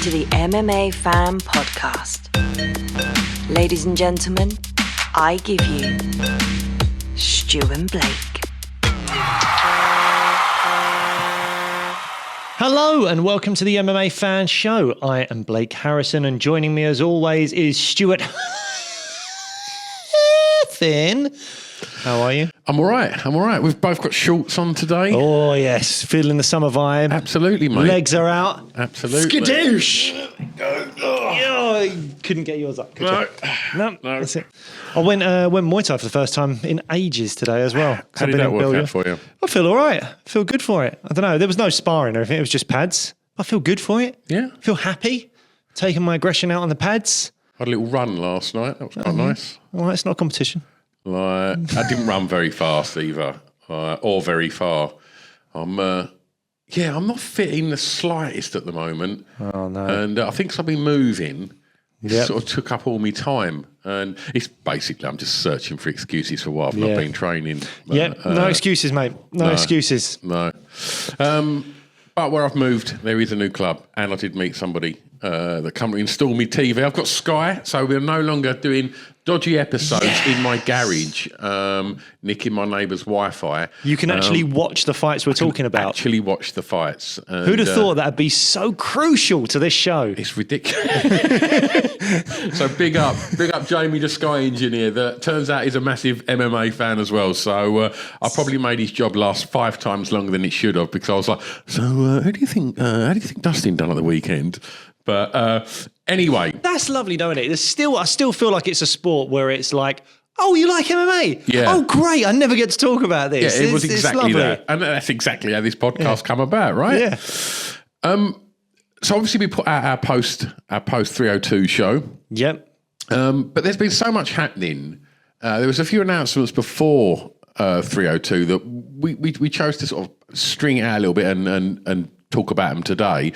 to the MMA Fan Podcast. Ladies and gentlemen, I give you Stu and Blake. Hello and welcome to the MMA Fan Show. I am Blake Harrison and joining me as always is Stuart Finn. How are you? I'm all right. We've both got shorts on today. Oh, yes. Feeling the summer vibe. Absolutely, mate. Legs are out. Absolutely. Skadoosh! Oh, you couldn't get yours up, could you? No, that's it. I went Muay Thai for the first time in ages today as well. How did that work out for you? I feel all right. I feel good for it. I don't know. There was no sparring or anything. It was just pads. I feel good for it. Yeah. I feel happy. Taking my aggression out on the pads. I had a little run last night. That was quite nice. Well, it's not a competition. I didn't run very fast either, or very far. I'm not fit in the slightest at the moment. Oh, no. And I think 'cause I've been moving, it Yep. sort of took up all my time. And it's basically, I'm just searching for excuses for why I've not been training. No excuses, mate. No excuses. No. But where I've moved, there is a new club, and I did meet somebody that come to install me TV. I've got Sky, so we're no longer doing dodgy episodes in my garage, nicking my neighbour's Wi-Fi. You can actually watch the fights we're talking about. Actually watch the fights. And, who'd have thought that'd be so crucial to this show? It's ridiculous. So big up Jamie, the Sky engineer, that turns out he's a massive MMA fan as well. So I probably made his job last 5 times longer than it should have, because I was like, so how do you think Dustin done at the weekend? But anyway, That's lovely, don't it? I still feel like it's a sport where it's like, oh, you like MMA? Yeah. Oh, great! I never get to talk about this. yeah, it was It's exactly lovely. that, and that's exactly how this podcast come about, right? Yeah. So obviously we put out our post 302 show. Yep. But there's been so much happening. There was a few announcements before 302 that we chose to sort of string it out a little bit and talk about them today.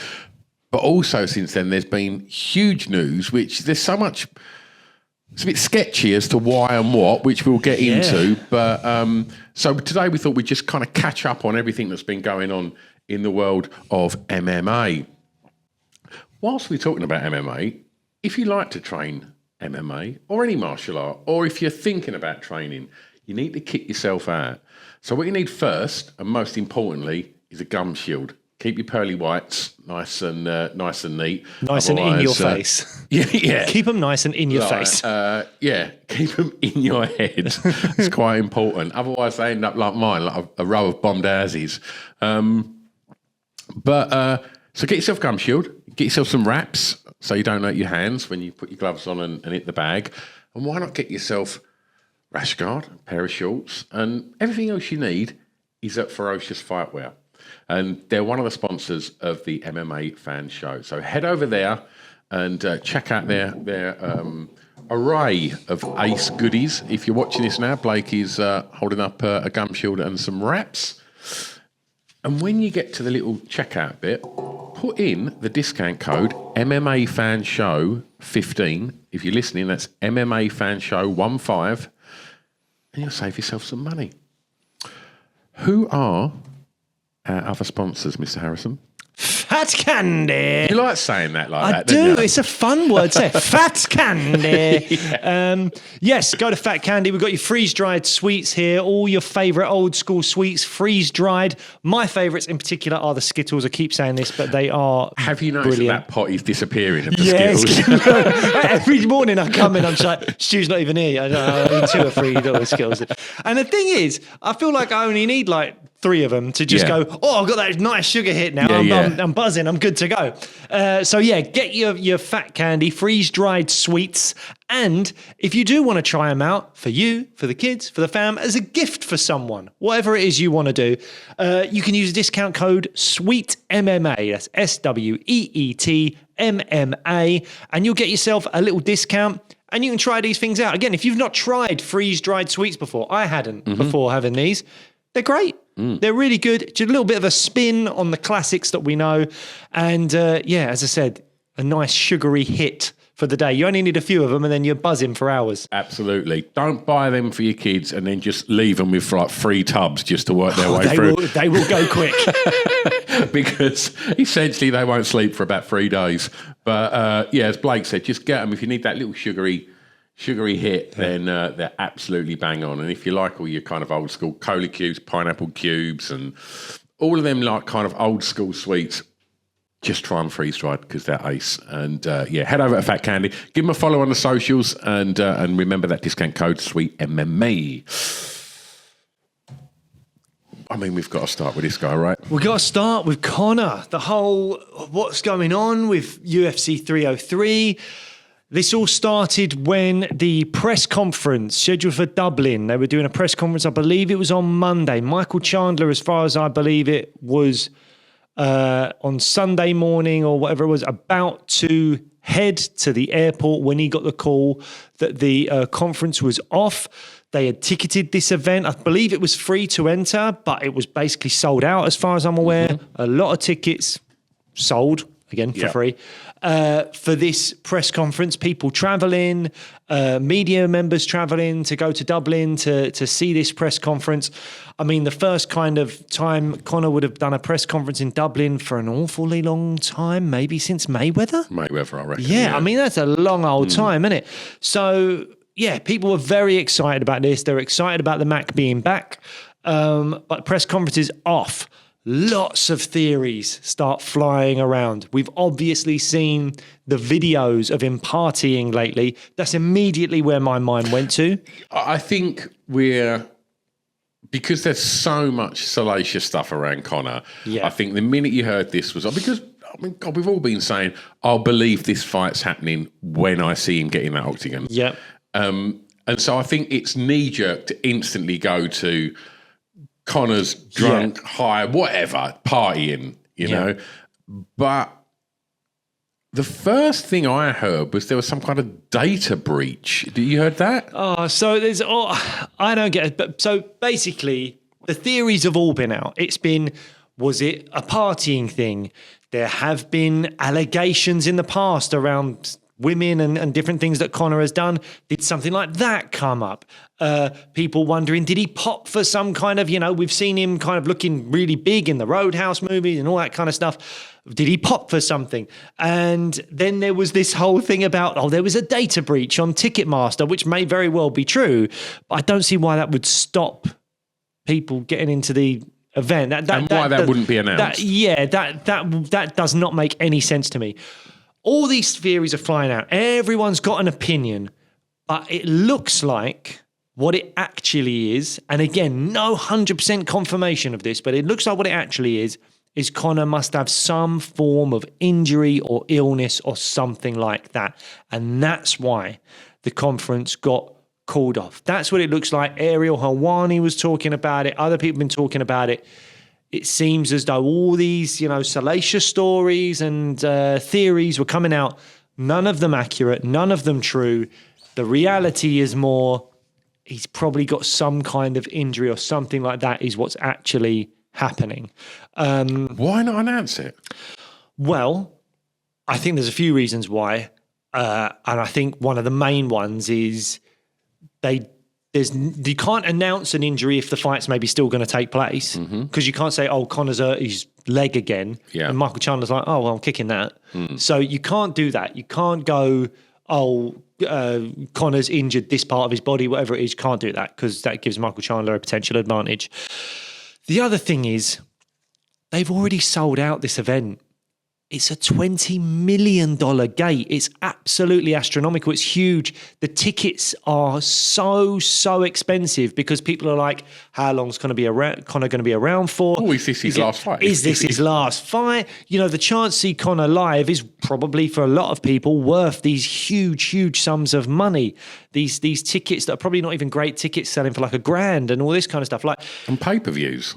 But also since then, there's been huge news, which there's so much. It's a bit sketchy as to why and what, which we'll get into. But so today we thought we'd just kind of catch up on everything that's been going on in the world of MMA. Whilst we're talking about MMA, if you like to train MMA or any martial art, or if you're thinking about training, you need to kick yourself out. So what you need first, and most importantly, is a gum shield. Keep your pearly whites nice and neat. Nice and in your face. Yeah. Keep them nice and in your face. Keep them in your head. It's quite important. Otherwise, they end up like mine, like a row of bombed houses. So get yourself a gum shield. Get yourself some wraps so you don't hurt your hands when you put your gloves on and hit the bag. And why not get yourself rash guard, a pair of shorts, and everything else you need is at Ferocious Fightwear. And they're one of the sponsors of the MMA Fan Show. So head over there and check out their array of ace goodies. If you're watching this now, Blake is holding up a gum shield and some wraps. And when you get to the little checkout bit, put in the discount code MMA Fan Show 15. If you're listening, that's MMA Fan Show 15, and you'll save yourself some money. Who are our other sponsors, Mr. Harrison? Fat candy. You like saying that like I that, do. don't you? It's a fun word to say. Fat candy. Yes, go to Fat Candy. We've got your freeze-dried sweets here. All your favourite old school sweets, freeze-dried. My favourites in particular are the Skittles. I keep saying this, but they are Have you noticed brilliant. that pot is disappearing of the Yes. Skittles? Every morning I come in, I'm just like, Stu's not even here. I need 2 or 3 little Skittles. And the thing is, I feel like I only need like 3 of them to just go, oh, I've got that nice sugar hit now. I'm buzzing. I'm good to go. So yeah, get your Fat Candy freeze-dried sweets. And if you do want to try them out for you, for the kids, for the fam, as a gift for someone, whatever it is you want to do, you can use a discount code SWEETMMA. That's SWEETMMA. And you'll get yourself a little discount. And you can try these things out. Again, if you've not tried freeze-dried sweets before, I hadn't before having these, they're great. They're really good. Just a little bit of a spin on the classics that we know. And as I said, a nice sugary hit for the day. You only need a few of them and then you're buzzing for hours. Absolutely. Don't buy them for your kids and then just leave them with like 3 tubs just to work their way through. They will go quick. Because essentially they won't sleep for about 3 days. But as Blake said, just get them. If you need that little sugary hit, then they're absolutely bang on. And if you like all your kind of old school cola cubes, pineapple cubes, and all of them like kind of old school sweets, just try and freeze dried because they're ace. And head over to Fat Candy, give them a follow on the socials, and remember that discount code Sweet MMA. I mean, we've got to start with this guy, right? We've got to start with Conor. The whole what's going on with UFC 303. This all started when the press conference scheduled for Dublin. They were doing a press conference, I believe it was on Monday. Michael Chandler, as far as I believe it, was on Sunday morning or whatever it was, about to head to the airport when he got the call that the conference was off. They had ticketed this event. I believe it was free to enter, but it was basically sold out as far as I'm aware. Mm-hmm. A lot of tickets sold, again, for free. For this press conference, people travelling, media members travelling to go to Dublin to see this press conference. I mean, the first kind of time Conor would have done a press conference in Dublin for an awfully long time, maybe since Mayweather. I reckon. Yeah, I mean, that's a long old time, isn't it? So, yeah, people were very excited about this. They're excited about the Mac being back. But press conference is off. Lots of theories start flying around. We've obviously seen the videos of him partying lately. That's immediately where my mind went to. I think because there's so much salacious stuff around Conor. Yeah. I think the minute you heard this was because, I mean, God, we've all been saying, I'll believe this fight's happening when I see him get in that octagon. Yeah. And so I think it's knee-jerk to instantly go to Conor's drunk, high, whatever, partying, you know. But the first thing I heard was there was some kind of data breach. Did you heard that? Oh, so I don't get it. But so basically, the theories have all been out. It's been, was it a partying thing? There have been allegations in the past around women and different things that Conor has done. Did something like that come up? People wondering, did he pop for some kind of, we've seen him kind of looking really big in the Roadhouse movies and all that kind of stuff. Did he pop for something? And then there was this whole thing about, there was a data breach on Ticketmaster, which may very well be true. But I don't see why that would stop people getting into the event. That wouldn't be announced. That does not make any sense to me. All these theories are flying out. Everyone's got an opinion, but it looks like what it actually is, and again, no 100% confirmation of this, but it looks like what it actually is Conor must have some form of injury or illness or something like that. And that's why the conference got called off. That's what it looks like. Ariel Helwani was talking about it. Other people have been talking about it. It seems as though all these, salacious stories and theories were coming out, none of them accurate, none of them true. The reality is more, he's probably got some kind of injury or something like that is what's actually happening. Why not announce it? Well, I think there's a few reasons why. And I think one of the main ones is you can't announce an injury if the fight's maybe still going to take place, because you can't say, Conor's hurt his leg again. Yeah. And Michael Chandler's like, I'm kicking that. So you can't do that. You can't go, Conor's injured this part of his body, whatever it is. You can't do that because that gives Michael Chandler a potential advantage. The other thing is they've already sold out this event. It's a $20 million gate. It's absolutely astronomical. It's huge. The tickets are so expensive because people are like, how long's Conor going to be around for? Oh, is this his last fight? Is this his last fight? The chance to see Conor live is probably for a lot of people worth these huge sums of money. These tickets that are probably not even great tickets selling for like $1,000 and all this kind of stuff. And pay-per-views.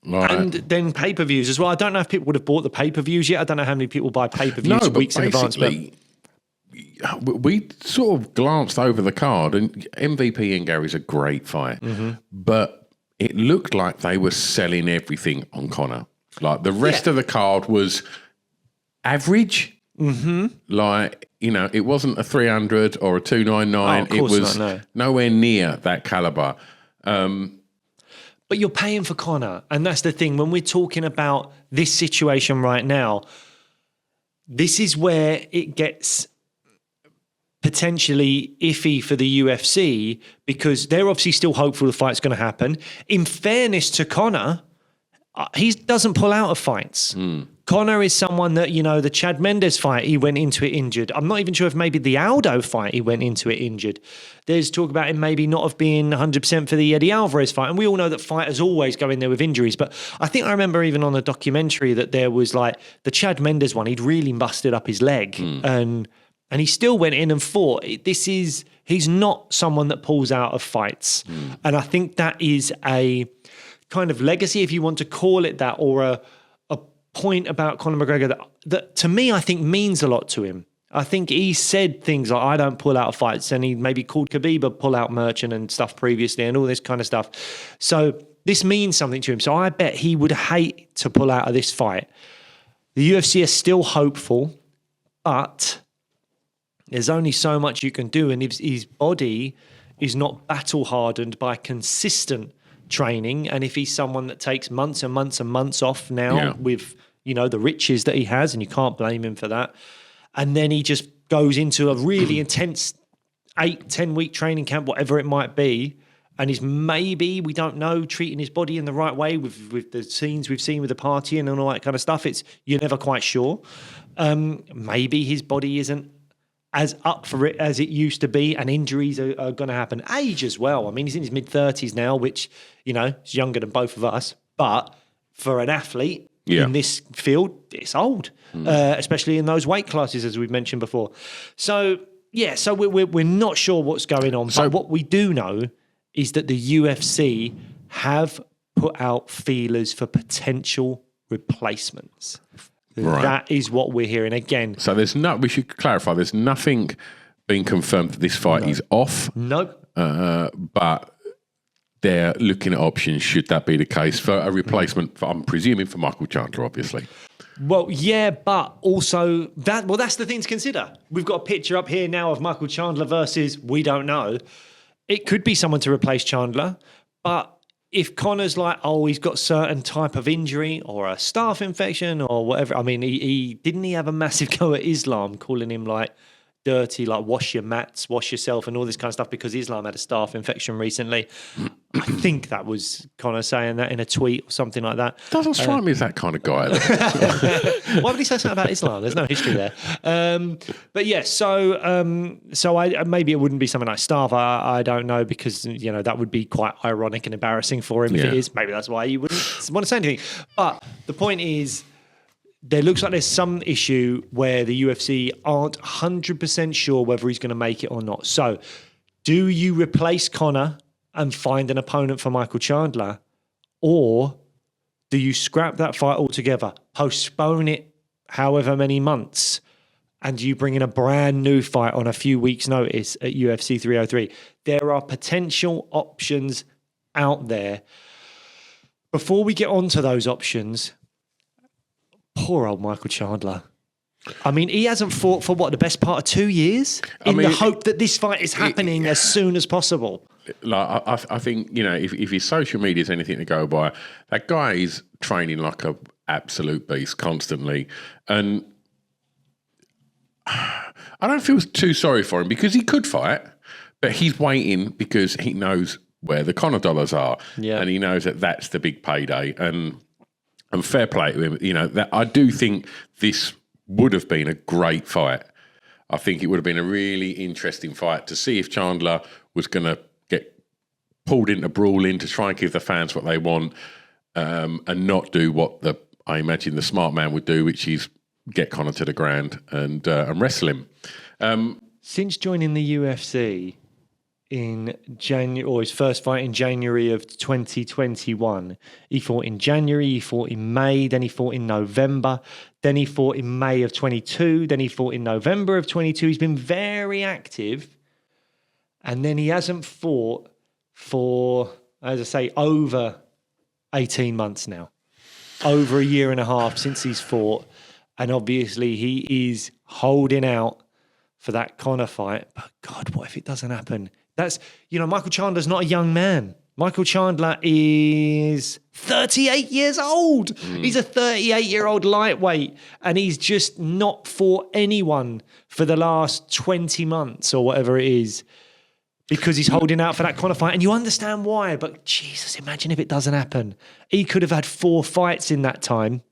Right. And then pay-per-views as well. I don't know if people would have bought the pay-per-views yet. I don't know how many people buy pay-per-views weeks in advance. But we sort of glanced over the card, and MVP and Gary's a great fight. But it looked like they were selling everything on Conor. Like the rest of the card was average. Like, it wasn't a 300 or a 299. Of course it was not, no. nowhere near that caliber. But you're paying for Conor. And that's the thing. When we're talking about this situation right now, this is where it gets potentially iffy for the UFC, because they're obviously still hopeful the fight's going to happen. In fairness to Conor, he doesn't pull out of fights. Conor is someone that, the Chad Mendes fight, he went into it injured. I'm not even sure if maybe the Aldo fight, he went into it injured. There's talk about him maybe not have been 100% for the Eddie Alvarez fight. And we all know that fighters always go in there with injuries. But I think I remember even on a documentary that there was like the Chad Mendes one, he'd really busted up his leg. And he still went in and fought. He's not someone that pulls out of fights. And I think that is a kind of legacy, if you want to call it that, or a point about Conor McGregor that to me, I think means a lot to him. I think he said things like, I don't pull out of fights, and he maybe called Khabib a pull-out merchant and stuff previously and all this kind of stuff. So this means something to him. So I bet he would hate to pull out of this fight. The UFC is still hopeful, but there's only so much you can do, and if his body is not battle-hardened by consistent training, and if he's someone that takes months and months and months off now with the riches that he has, and you can't blame him for that, and then he just goes into a really intense 8-10 week training camp, whatever it might be, and he's maybe, we don't know, treating his body in the right way with the scenes we've seen with the partying and all that kind of stuff. You're never quite sure. Maybe his body isn't as up for it as it used to be, and injuries are going to happen. Age as well. I mean, he's in his mid-30s now, which, is younger than both of us. But for an athlete in this field, it's old, especially in those weight classes, as we've mentioned before. So, so we're not sure what's going on. But what we do know is that the UFC have put out feelers for potential replacements. Right. That is what we're hearing again. So we should clarify, there's nothing being confirmed that this fight is off. No. But they're looking at options should that be the case for a replacement, I'm presuming, for Michael Chandler, obviously. Well, yeah, but also that's the thing to consider. We've got a picture up here now of Michael Chandler versus, we don't know. It could be someone to replace Chandler, but if Conor's like, he's got certain type of injury or a staph infection or whatever. I mean, he didn't he have a massive go at Islam, calling him like dirty, like wash your mats, wash yourself and all this kind of stuff because Islam had a staph infection recently. I think that was Conor saying that in a tweet or something like that. Doesn't strike me as that kind of guy. Why would he say something about Islam? There's no history there. But yeah, so maybe it wouldn't be something like staph. I don't know, because that would be quite ironic and embarrassing for him if it is. Maybe that's why he wouldn't want to say anything. But the point is, there looks like there's some issue where the UFC aren't 100% sure whether he's going to make it or not. So, do you replace Conor and find an opponent for Michael Chandler, or do you scrap that fight altogether, postpone it however many months, and you bring in a brand new fight on a few weeks' notice at UFC 303? There are potential options out there. Before we get on to those options, poor old Michael Chandler. I mean, he hasn't fought for the best part of 2 years the hope that this fight is happening as soon as possible. Like, I think, if his social media is anything to go by, that guy is training like a absolute beast constantly. And I don't feel too sorry for him, because he could fight, but he's waiting because he knows where the Conor dollars are. Yeah. And he knows that that's the big payday. And fair play to him. That I do think this would have been a great fight. I think it would have been a really interesting fight to see if Chandler was going to get pulled into brawling to try and give the fans what they want, and not do what I imagine the smart man would do, which is get Conor to the ground and wrestle him. Since joining the UFC in January, or his first fight in January of 2021, he fought in January, he fought in May, then he fought in November, then he fought in May of 22, then he fought in November of 22. He's been very active, and then he hasn't fought for, as I say, over 18 months now. Over a year and a half since he's fought. And obviously he is holding out for that Conor fight. But God, what if it doesn't happen? That's, Michael Chandler's not a young man. Michael Chandler is 38 years old. He's a 38-year-old lightweight, and he's just not fought anyone for the last 20 months or whatever it is because he's holding out for that Conor fight. And you understand why, but Jesus, imagine if it doesn't happen. He could have had 4 fights in that time,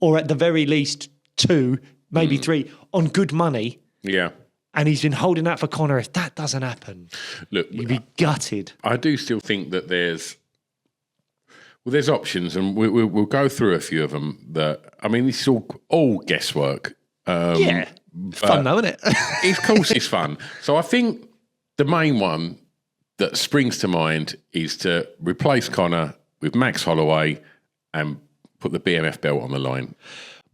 or at the very least 2, maybe 3, on good money. Yeah. And he's been holding out for Conor. If that doesn't happen, look, you'd be gutted. I do still think that there's options, and we'll go through a few of them. This is all guesswork. It's fun though, isn't it? Of course, it's fun. So I think the main one that springs to mind is to replace Conor with Max Holloway and put the BMF belt on the line.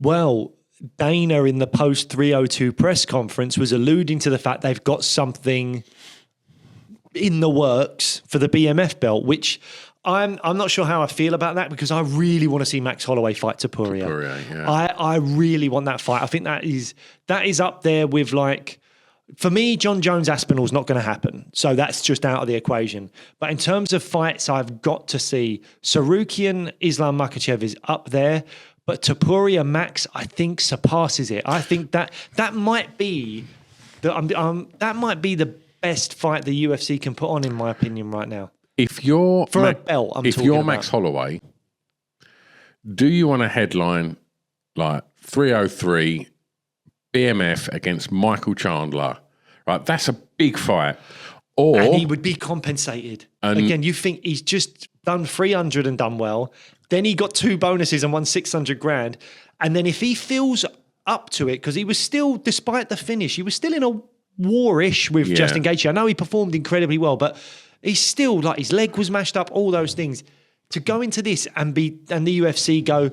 Well, Dana in the post 302 press conference was alluding to the fact they've got something in the works for the BMF belt, which I'm not sure how I feel about that, because I really want to see Max Holloway fight Topuria. Yeah. I really want that fight. I think that is up there with, like, for me, John Jones Aspinall's not going to happen. So that's just out of the equation. But in terms of fights I've got to see, Sarukian Islam Makhachev is up there. But Topuria Max, I think, surpasses it. I think that might be the best fight the UFC can put on, in my opinion, right now. If you're a belt, if you're Max Holloway, do you want to headline like 303 BMF against Michael Chandler? Right, that's a big fight. And he would be compensated. Again, you think he's just done 300 and done well. Then he got 2 bonuses and won 600 grand. And then if he feels up to it, because he was still, despite the finish, he was still in a war-ish with Justin Gaethje. I know he performed incredibly well, but he's still, like, his leg was mashed up, all those things. To go into this and the UFC go,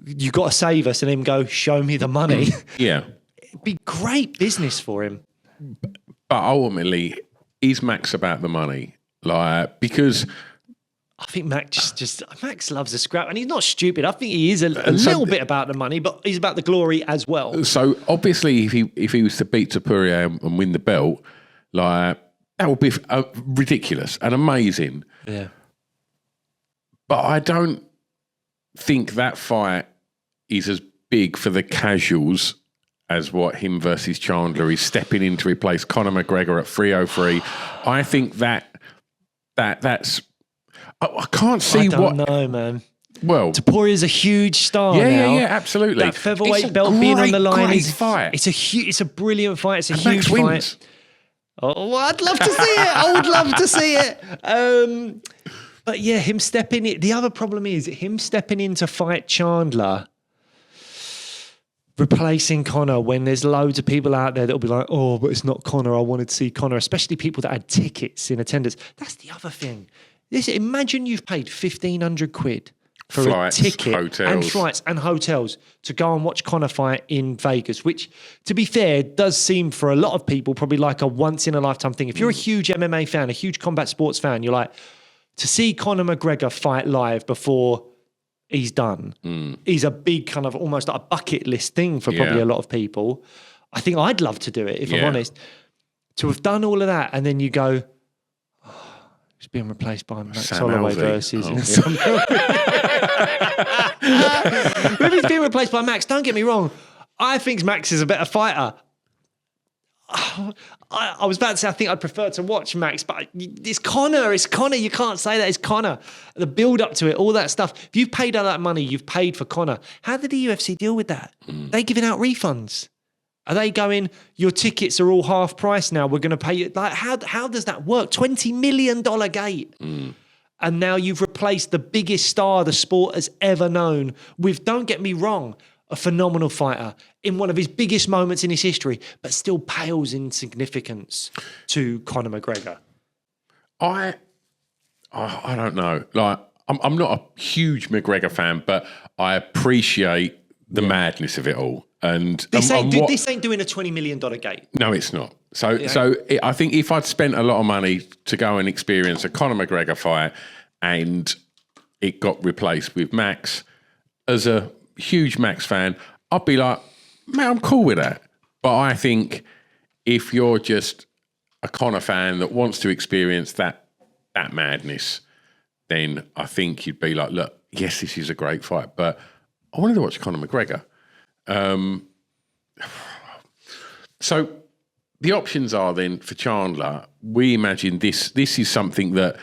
you got to save us, and him go, show me the money. Yeah. It'd be great business for him. But ultimately, is Max about the money? Like, because I think Max loves a scrap, and he's not stupid. I think he is a little bit about the money, but he's about the glory as well. So obviously, if he was to beat Topuria and win the belt, like, that would be ridiculous and amazing. Yeah. But I don't think that fight is as big for the casuals as what him versus Chandler is stepping in to replace Conor McGregor at 303. I think that's. I can't see what. I don't know, man. Well, Topuria's a huge star now. Yeah, absolutely. That featherweight belt being on the line is fight. It's a brilliant fight. It's a huge Max wins. fight. Oh, I'd love to see it. I would love to see it. But yeah, him stepping in. The other problem is him stepping in to fight Chandler, replacing Conor, when there's loads of people out there that'll be like, oh, but it's not Conor. I wanted to see Conor, especially people that had tickets in attendance. That's the other thing. Imagine you've paid 1,500 quid for flights, a ticket hotels. and flights and hotels to go and watch Conor fight in Vegas, which, to be fair, does seem for a lot of people probably like a once-in-a-lifetime thing. If you're a huge MMA fan, a huge combat sports fan, you're like, to see Conor McGregor fight live before he's done is a big kind of almost like a bucket list thing for probably a lot of people. I think I'd love to do it, if I'm honest. To have done all of that and then you go, he's being replaced by Max Holloway versus... Maybe he's being replaced by Max. Don't get me wrong. I think Max is a better fighter. I was about to say I think I'd prefer to watch Max, but it's Conor. It's Conor. You can't say that. It's Conor. The build-up to it, all that stuff. If you've paid all that money, you've paid for Conor. How did the UFC deal with that? They giving out refunds? Are they going, your tickets are all half price now, we're going to pay you? Like, how does that work? $20 million gate. And now you've replaced the biggest star the sport has ever known with, don't get me wrong, a phenomenal fighter in one of his biggest moments in his history, but still pales in significance to Conor McGregor. I don't know. Like, I'm not a huge McGregor fan, but I appreciate the madness of it all. And this ain't doing a $20 million gate. No, it's not. I think if I'd spent a lot of money to go and experience a Conor McGregor fight and it got replaced with Max, as a huge Max fan, I'd be like, man, I'm cool with that. But I think if you're just a Conor fan that wants to experience that madness, then I think you'd be like, look, yes, this is a great fight, but I wanted to watch Conor McGregor. So the options are then for Chandler, we imagine this is something that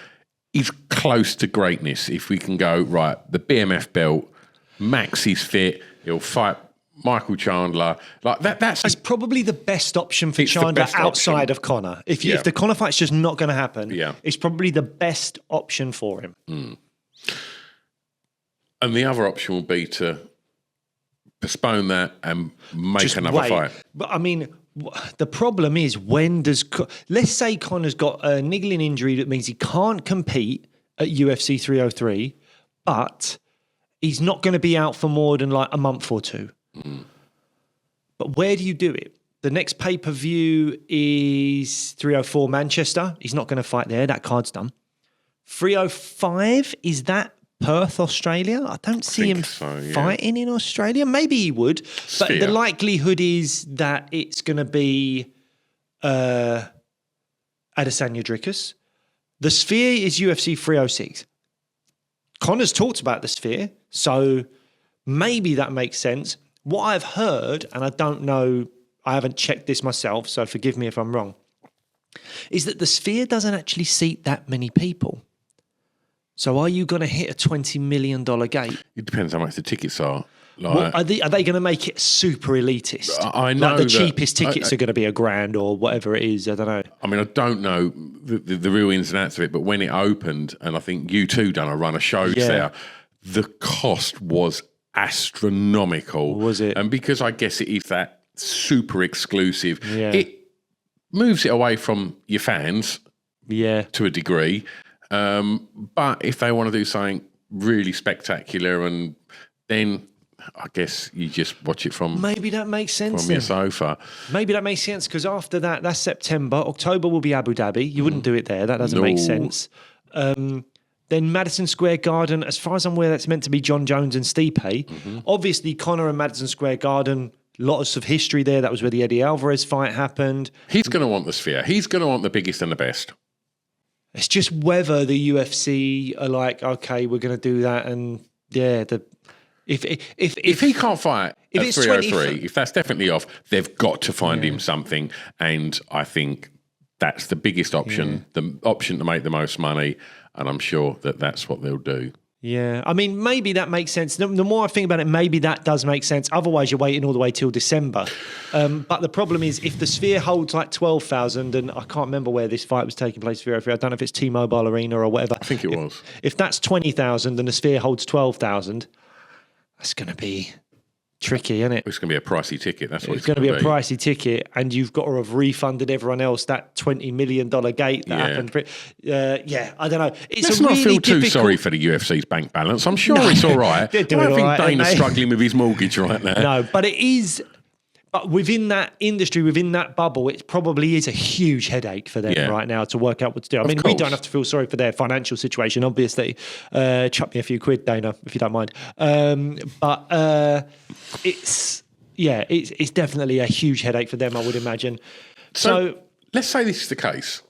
is close to greatness. If we can go, right, the BMF belt, Max is fit, he'll fight Michael Chandler. Like that's It's probably the best option for Chandler outside of Conor. If the Conor fight's just not going to happen, it's probably the best option for him. And the other option will be to postpone that and make another fight. But I mean, the problem is let's say Conor's got a niggling injury that means he can't compete at UFC 303, but he's not going to be out for more than like a month or two. But where do you do it? The next pay-per-view is 304 Manchester. He's not going to fight there. That card's done. 305, is that Perth, Australia? I don't see him fighting in Australia. Maybe he would. But the likelihood is that it's going to be Adesanya Dricus. The Sphere is UFC 306. Conor's talked about the Sphere, so maybe that makes sense. What I've heard, and I don't know, I haven't checked this myself, so forgive me if I'm wrong, is that the Sphere doesn't actually seat that many people. So are you going to hit a $20 million gate? It depends how much the tickets are. Like, are they going to make it super elitist? I know like the cheapest tickets are going to be $1,000 or whatever it is. I don't know. I mean, I don't know the real ins and outs of it, but when it opened, and I think U2 done a run of shows there, the cost was astronomical. Was it? And because I guess it is that super exclusive, it moves it away from your fans to a degree. But if they want to do something really spectacular, and then I guess you just watch it from maybe that makes sense from your sofa. Maybe that makes sense because after that, that's September. October will be Abu Dhabi. You wouldn't do it there. That doesn't make sense. Then Madison Square Garden, as far as I'm aware, that's meant to be John Jones and Stipe. Obviously, Conor and Madison Square Garden, lots of history there. That was where the Eddie Alvarez fight happened. He's going to want the Sphere. He's going to want the biggest and the best. It's just whether the UFC are like, okay, we're going to do that, and if he can't fight at 303, if that's definitely off, they've got to find him something, and I think that's the biggest option, the option to make the most money, and I'm sure that that's what they'll do. Yeah, I mean, maybe that makes sense. The more I think about it, maybe that does make sense. Otherwise, you're waiting all the way till December. But the problem is, if the Sphere holds like 12,000, and I can't remember where this fight was taking place, I don't know if it's T-Mobile Arena or whatever. I think it was. If that's 20,000 and the Sphere holds 12,000, that's going to be tricky, isn't it? It's going to be a pricey ticket. That's what it's going to be. A pricey ticket, and you've got to have refunded everyone else that $20 million gate that happened. I don't know. Let's not feel too sorry for the UFC's bank balance. I'm sure it's all right. I don't think Dana's struggling with his mortgage right now. No, but it is. But within that industry, within that bubble, it probably is a huge headache for them right now to work out what to do. I mean, we don't have to feel sorry for their financial situation, obviously. Chuck me a few quid, Dana, if you don't mind. But it's definitely a huge headache for them, I would imagine. So let's say this is the case,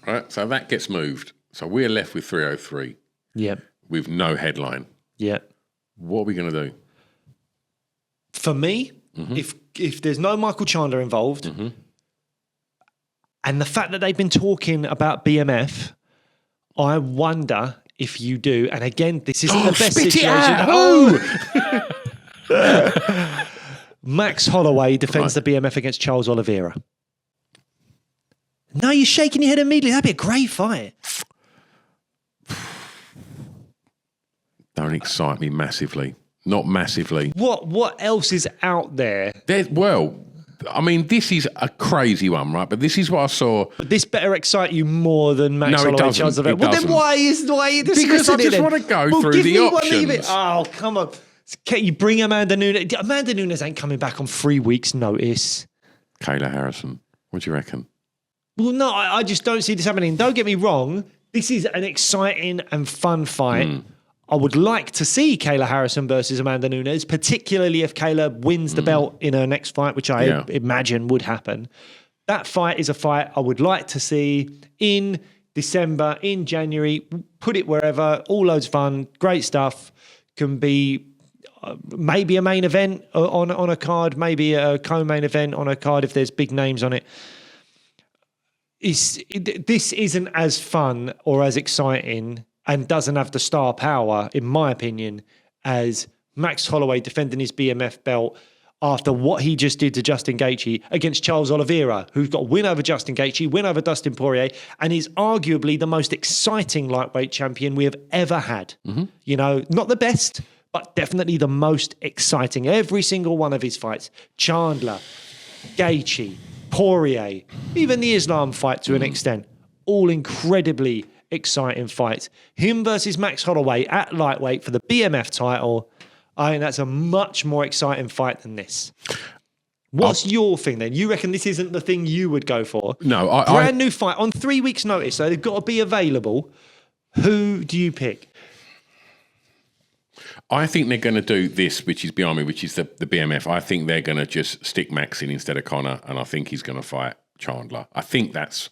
right? So that gets moved. So we're left with 303. Yeah. With no headline. Yeah. What are we going to do? For me, if there's no Michael Chandler involved, and the fact that they've been talking about BMF, I wonder if you do. And again, this isn't the best situation. Max Holloway defends the BMF against Charles Oliveira. No, you're shaking your head immediately. That'd be a great fight. Don't excite me massively. Not massively. What else is out there? I mean, this is a crazy one, right? But this is what I saw. But this better excite you more than Max Holloway. No, it doesn't. Then why is because I just want to go through the options. Oh, come on. Can you bring Amanda Nunes? Amanda Nunes ain't coming back on 3 weeks' notice. Kayla Harrison. What do you reckon? Well, no, I just don't see this happening. Don't get me wrong. This is an exciting and fun fight. I would like to see Kayla Harrison versus Amanda Nunes, particularly if Kayla wins the belt in her next fight, which I imagine would happen. That fight is a fight I would like to see in December, in January. Put it wherever, all loads of fun, great stuff. Can be maybe a main event on a card, maybe a co-main event on a card if there's big names on it. This isn't as fun or as exciting and doesn't have the star power, in my opinion, as Max Holloway defending his BMF belt after what he just did to Justin Gaethje against Charles Oliveira, who's got a win over Justin Gaethje, win over Dustin Poirier, and is arguably the most exciting lightweight champion we have ever had. Mm-hmm. You know, not the best, but definitely the most exciting. Every single one of his fights, Chandler, Gaethje, Poirier, even the Islam fight to an extent, all incredibly exciting fights. Him versus Max Holloway at lightweight for the BMF title, I think that's a much more exciting fight than this. What's your thing then? You reckon this isn't the thing you would go for? No. Brand new fight on 3 weeks' notice, so they've got to be available. Who do you pick? I think they're going to do this, which is behind me, which is the BMF. I think they're going to just stick Max in instead of Conor, and I think he's going to fight Chandler. I think that's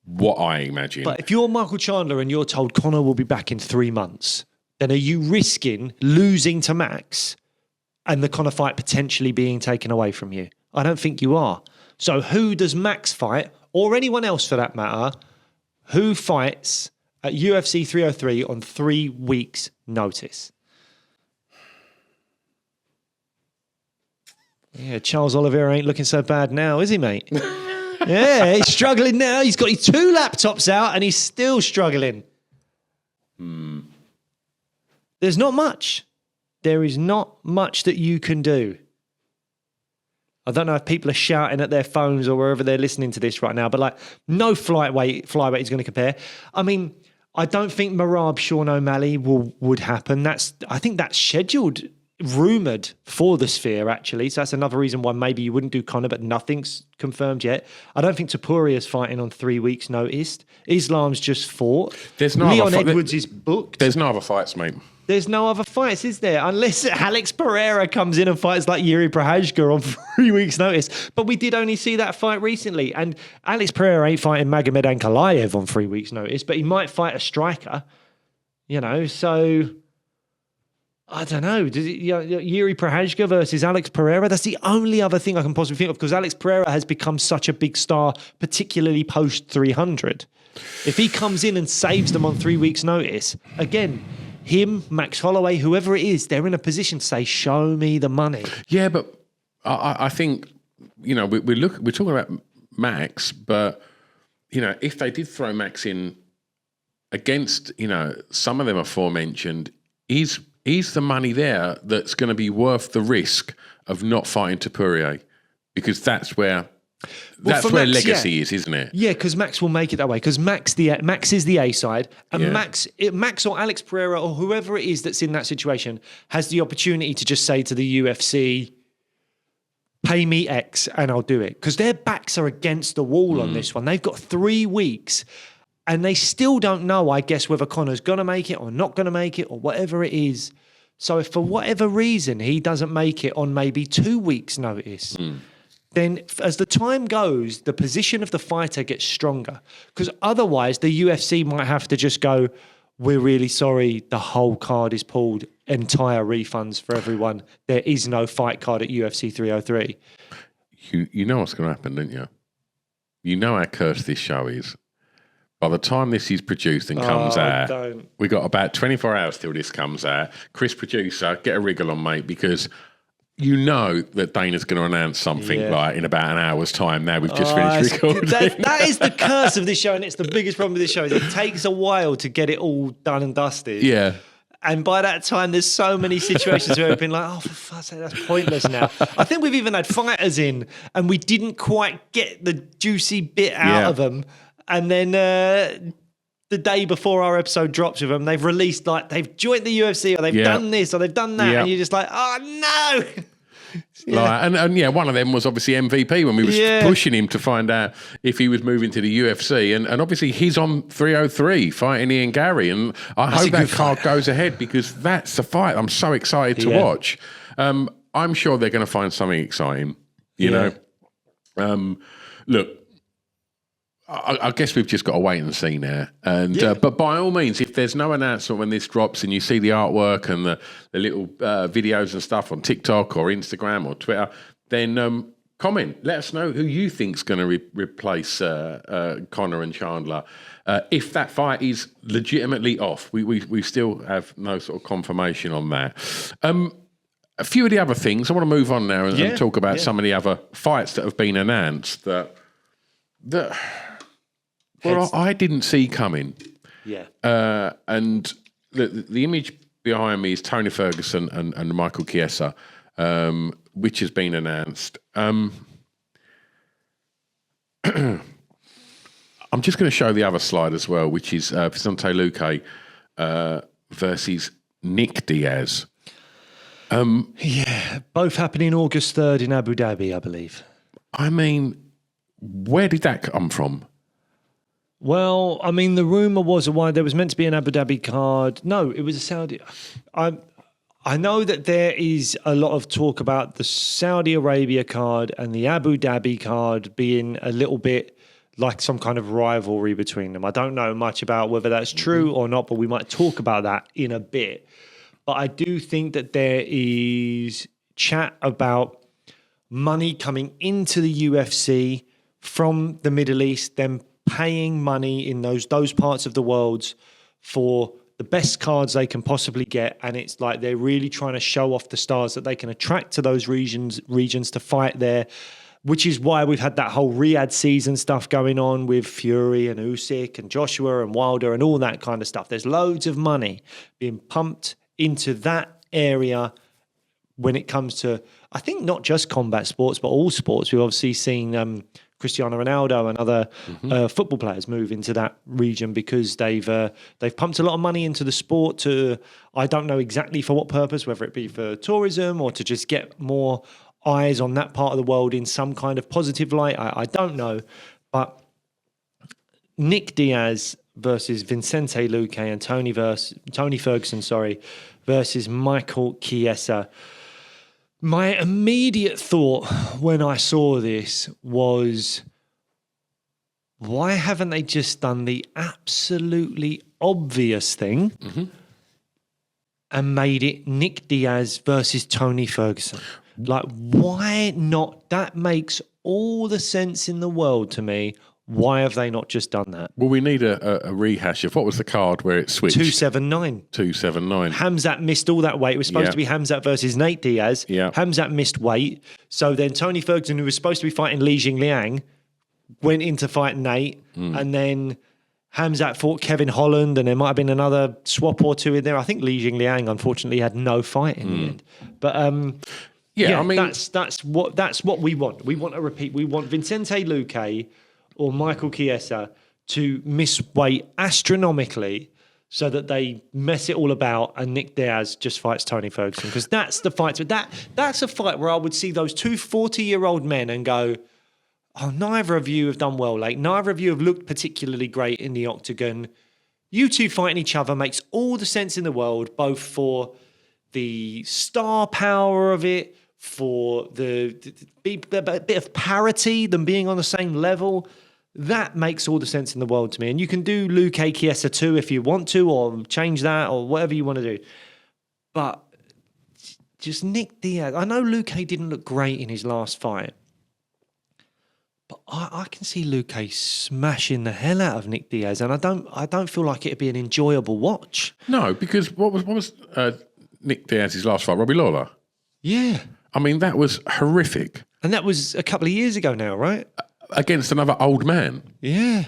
what I imagine. But if you're Michael Chandler and you're told Conor will be back in 3 months, then are you risking losing to Max and the Conor fight potentially being taken away from you? I don't think you are. So who does Max fight, or anyone else for that matter, who fights at UFC 303 on 3 weeks' notice? Yeah, Charles Oliveira ain't looking so bad now, is he, mate? Yeah, he's struggling now. He's got his 2 laptops out and he's still struggling. There's not much. There is not much that you can do. I don't know if people are shouting at their phones or wherever they're listening to this right now, but like no flyweight is going to compare. I mean, I don't think Merab Sean O'Malley would happen. I think that's scheduled, rumoured for the Sphere, actually. So that's another reason why maybe you wouldn't do Conor, but nothing's confirmed yet. I don't think Topuria's fighting on 3 weeks' notice. Islam's just fought. Leon Edwards is booked. There's no other fights, mate. There's no other fights, is there? Unless Alex Pereira comes in and fights like Yuri Prohajka on 3 weeks' notice. But we did only see that fight recently. And Alex Pereira ain't fighting Magomed Ankalaev on 3 weeks' notice, but he might fight a striker, you know. So, I don't know. Yuri Prohajka versus Alex Pereira? That's the only other thing I can possibly think of, because Alex Pereira has become such a big star, particularly post 300. If he comes in and saves them on 3 weeks' notice, again, him, Max Holloway, whoever it is, they're in a position to say, show me the money. Yeah, but I think, you know, we're talking about Max, but, you know, if they did throw Max in against, you know, some of them aforementioned, is the money there that's going to be worth the risk of not fighting Topuria? Because that's where legacy is, isn't it? Yeah, because Max will make it that way. Because Max is the A side, and Max or Alex Pereira or whoever it is that's in that situation has the opportunity to just say to the UFC, pay me X and I'll do it. Because their backs are against the wall on this one. They've got 3 weeks and they still don't know, I guess, whether Conor's going to make it or not going to make it or whatever it is. So if for whatever reason he doesn't make it on maybe 2 weeks' notice, then as the time goes, the position of the fighter gets stronger. Because otherwise, the UFC might have to just go, we're really sorry, the whole card is pulled, entire refunds for everyone. There is no fight card at UFC 303. You know what's going to happen, don't you? You know how cursed this show is. By the time this is produced and comes out, we got about 24 hours till this comes out. Chris, producer, get a wriggle on, mate, because you know that Dana's going to announce something like in about an hour's time. Now we've just finished recording. That is the curse of this show, and it's the biggest problem with this show. Is it takes a while to get it all done and dusted. Yeah. And by that time, there's so many situations where we've been like, oh, for fuck's sake, that's pointless now. I think we've even had fighters in, and we didn't quite get the juicy bit out of them. And then the day before our episode drops with them, they've released, like, they've joined the UFC or they've done this or they've done that. And you're just like, oh, no. And one of them was obviously MVP when we was pushing him to find out if he was moving to the UFC, and obviously he's on 303 fighting Ian Gary, and I hope that card goes ahead because that's the fight I'm so excited to watch. I'm sure they're going to find something exciting, you know. Look, I guess we've just got to wait and see now. And but by all means, if there's no announcement when this drops and you see the artwork and the little videos and stuff on TikTok or Instagram or Twitter, then comment. Let us know who you think's going to replace Conor and Chandler. If that fight is legitimately off, we still have no sort of confirmation on that. A few of the other things, I want to move on now and talk about some of the other fights that have been announced that I didn't see coming. Yeah. And the image behind me is Tony Ferguson and Michael Chiesa, which has been announced. I'm just going to show the other slide as well, which is Vicente Luque versus Nick Diaz. Both happening August 3rd in Abu Dhabi, I believe. I mean, where did that come from? Well, I mean, the rumour was why there was meant to be an Abu Dhabi card. No, it was a Saudi. I know that there is a lot of talk about the Saudi Arabia card and the Abu Dhabi card being a little bit like some kind of rivalry between them. I don't know much about whether that's true or not, but we might talk about that in a bit. But I do think that there is chat about money coming into the UFC from the Middle East, them paying money in those parts of the world for the best cards they can possibly get, and it's like they're really trying to show off the stars that they can attract to those regions to fight there, which is why we've had that whole Riyadh season stuff going on with Fury and Usyk and Joshua and Wilder and all that kind of stuff. There's loads of money being pumped into that area when it comes to, I think, not just combat sports, but all sports. We've obviously seen Cristiano Ronaldo and other football players move into that region because they've pumped a lot of money into the sport to, I don't know exactly for what purpose, whether it be for tourism or to just get more eyes on that part of the world in some kind of positive light. I don't know. But Nick Diaz versus Vicente Luque and Tony Ferguson, versus Michael Chiesa. My immediate thought when I saw this was, why haven't they just done the absolutely obvious thing and made it Nick Diaz versus Tony Ferguson? Like, why not? That makes all the sense in the world to me. Why have they not just done that? Well, we need a rehash of what was the card where it switched? 279. 279. Hamzat missed all that weight. It was supposed to be Hamzat versus Nate Diaz. Yeah. Hamzat missed weight. So then Tony Ferguson, who was supposed to be fighting Li Jingliang, went in to fight Nate. And then Hamzat fought Kevin Holland, and there might have been another swap or two in there. I think Li Jingliang, unfortunately, had no fight in the end. But I mean, that's what we want. We want a repeat. We want Vicente Luque or Michael Chiesa to miss weight astronomically so that they mess it all about and Nick Diaz just fights Tony Ferguson. Because that's the fight. That's a fight where I would see those two 40-year-old men and go, oh, neither of you have done well, like neither of you have looked particularly great in the octagon. You two fighting each other makes all the sense in the world, both for the star power of it, for the bit of parity, them being on the same level. That makes all the sense in the world to me. And you can do Luque Chiesa too if you want to, or change that, or whatever you want to do. But just Nick Diaz. I know Luque didn't look great in his last fight, but I can see Luque smashing the hell out of Nick Diaz, and I don't feel like it'd be an enjoyable watch. No, because what was Nick Diaz's last fight? Robbie Lawler. Yeah. I mean, that was horrific. And that was a couple of years ago now, right? Against another old man. Yeah.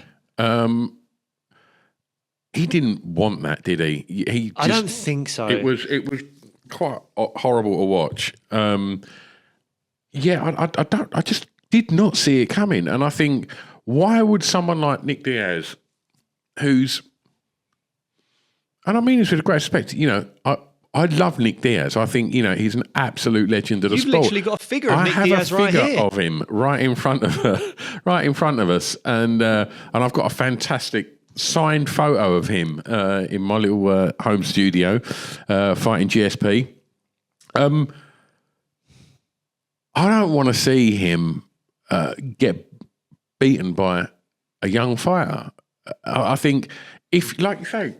He didn't want that, did he? I don't think so. It was quite horrible to watch. I just did not see it coming. And I think, why would someone like Nick Diaz, who's, and I mean this with great respect, I love Nick Diaz. I think, he's an absolute legend of the You've sport. literally got a figure of Nick Diaz right here. I have a figure of him right in front of us. And I've got a fantastic signed photo of him in my little home studio fighting GSP. I don't want to see him get beaten by a young fighter. I think if, like you say,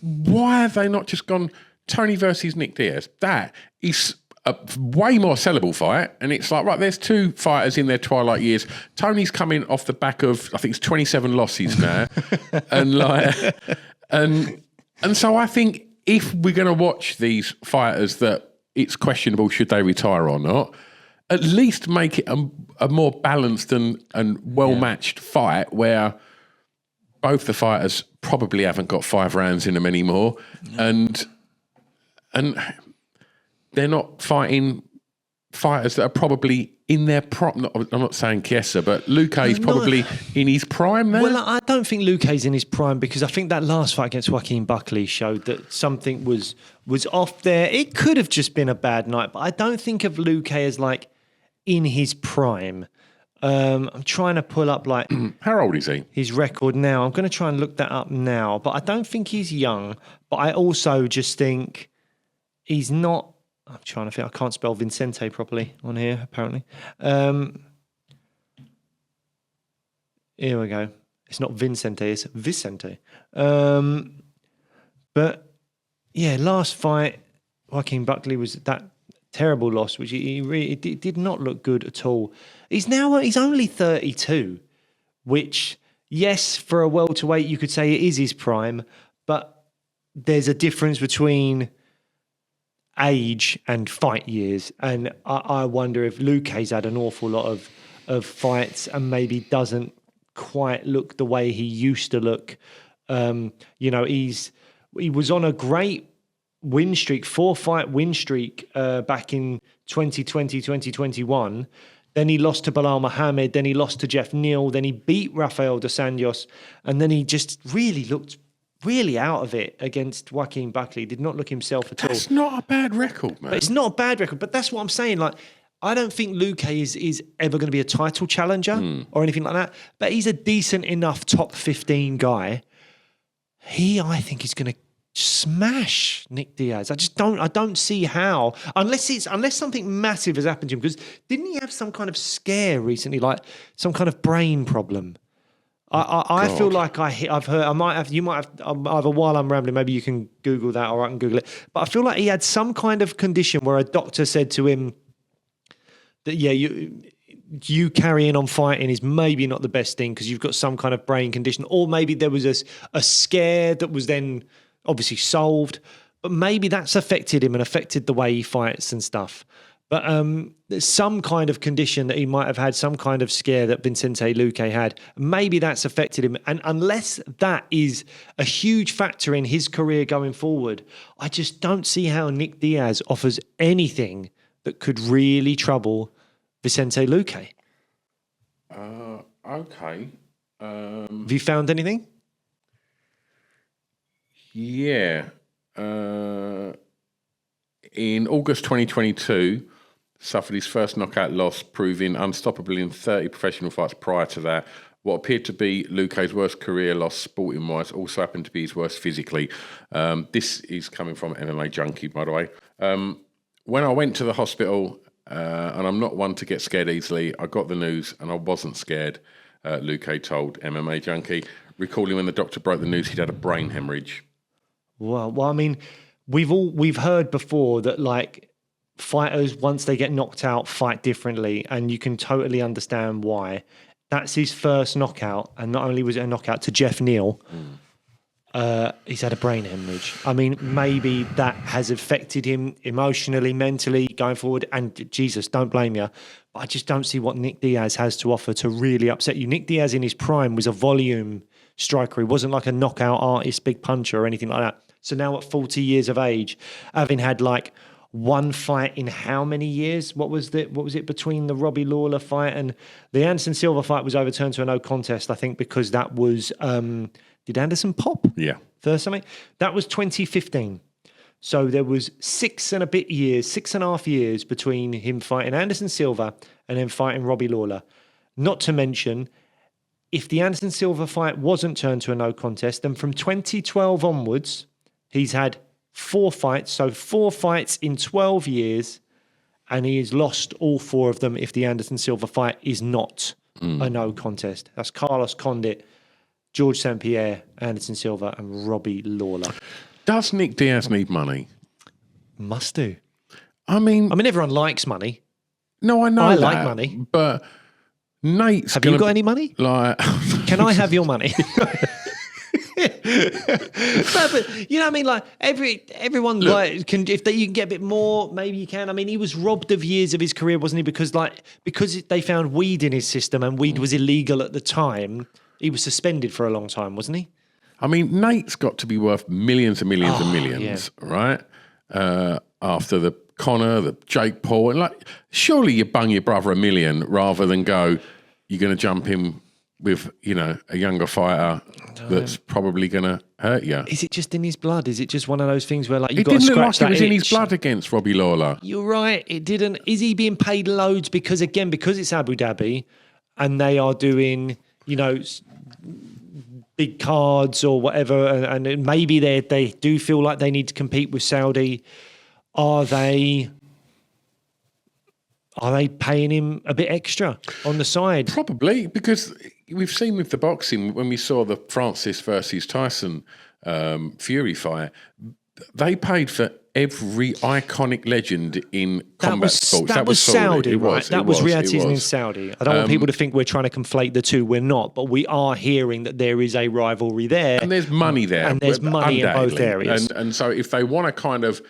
why have they not just gone Tony versus Nick Diaz? That is a way more sellable fight. And it's like, right, there's two fighters in their twilight years. Tony's coming off the back of, I think it's 27 losses now. and so I think if we're going to watch these fighters that it's questionable should they retire or not, at least make it a more balanced and well-matched fight where both the fighters probably haven't got 5 rounds in them anymore. And they're not fighting fighters that are probably in their prime. I'm not saying Chiesa, but Luque is probably in his prime now. Well, I don't think Luque's in his prime because I think that last fight against Joaquin Buckley showed that something was off there. It could have just been a bad night, but I don't think of Luque as like in his prime. I'm trying to pull up like how old is he? His record now. I'm going to try and look that up now, but I don't think he's young. But I also just think he's not. I'm trying to think. I can't spell Vicente properly on here, apparently. Here we go. It's not Vincente, it's Vicente. But yeah, last fight, Joaquin Buckley was that terrible loss, which he really did not look good at all. He's only 32, which, yes, for a welterweight, you could say it is his prime, but there's a difference between age and fight years, and I wonder if Luque's had an awful lot of fights and maybe doesn't quite look the way he used to look. He was on a great win streak, 4-fight win streak back in 2020, 2021. Then he lost to Bilal Muhammad, then he lost to Jeff Neal, then he beat Rafael dos Anjos, and then he just really looked really out of it against Joaquin Buckley. Did not look himself at all. That's not a bad record, man. But it's not a bad record, but that's what I'm saying. Like, I don't think Luque is ever going to be a title challenger or anything like that, but he's a decent enough top 15 guy. I think he's going to smash Nick Diaz. I don't see how, unless something massive has happened to him, because didn't he have some kind of scare recently, like some kind of brain problem? I feel like I've heard. You might have. Either while I'm rambling, maybe you can Google that, or I can Google it. But I feel like he had some kind of condition where a doctor said to him that you carrying on fighting is maybe not the best thing because you've got some kind of brain condition, or maybe there was a scare that was then obviously solved, but maybe that's affected him and affected the way he fights and stuff. But there's some kind of condition that he might have had, some kind of scare that Vicente Luque had. Maybe that's affected him. And unless that is a huge factor in his career going forward, I just don't see how Nick Diaz offers anything that could really trouble Vicente Luque. Okay. Have you found anything? Yeah. In August 2022, suffered his first knockout loss, proving unstoppable in 30 professional fights prior to that. What appeared to be Luque's worst career loss sporting-wise also happened to be his worst physically. This is coming from MMA Junkie, by the way. When I went to the hospital, and I'm not one to get scared easily, I got the news and I wasn't scared, Luque told MMA Junkie, recalling when the doctor broke the news he'd had a brain hemorrhage. Well, I mean, we've heard before that, like, fighters, once they get knocked out, fight differently, and you can totally understand why. That's his first knockout, and not only was it a knockout to Jeff Neal, he's had a brain hemorrhage. I mean, maybe that has affected him emotionally, mentally, going forward, and Jesus, don't blame you, but I just don't see what Nick Diaz has to offer to really upset you. Nick Diaz in his prime was a volume striker. He wasn't like a knockout artist, big puncher or anything like that. So now at 40 years of age, having had like one fight in how many years? What was it between the Robbie Lawler fight and the Anderson Silva fight was overturned to a no contest, I think, because that was, did Anderson pop? Yeah. First something? That was 2015. So there was 6.5 years between him fighting Anderson Silva and then fighting Robbie Lawler. Not to mention, if the Anderson Silva fight wasn't turned to a no contest, then from 2012 onwards, he's had 4 fights. So 4 fights in 12 years, and he has lost all 4 of them if the Anderson Silva fight is not a no contest. That's Carlos Condit, George St. Pierre, Anderson Silva, and Robbie Lawler. Does Nick Diaz need money? Must do. I mean, everyone likes money. No, I know I that, like money. But Nate's Have you got any money? Like, can I have your money? but you know what I mean? Like everyone like can you can get a bit more, maybe you can. I mean, he was robbed of years of his career, wasn't he? Because they found weed in his system and weed was illegal at the time. He was suspended for a long time, wasn't he? I mean, Nate's got to be worth millions and millions and millions, right? After the Conor, the Jake Paul, and like, surely you bung your brother $1 million rather than go, you're going to jump in with, a younger fighter that's probably going to hurt you. Is it just in his blood? Is it just one of those things where it didn't look like it was in his blood against Robbie Lawler? You're right. It didn't. Is he being paid loads because it's Abu Dhabi and they are doing, big cards or whatever, and maybe they do feel like they need to compete with Saudi. Are they paying him a bit extra on the side? Probably, because we've seen with the boxing, when we saw the Francis versus Tyson Fury fight, they paid for every iconic legend in combat sports. That was Saudi, right? That was Riyadh in Saudi. I don't want people to think we're trying to conflate the two. We're not, but we are hearing that there is a rivalry there. And there's money there. And there's money in both areas. And so if they want to kind of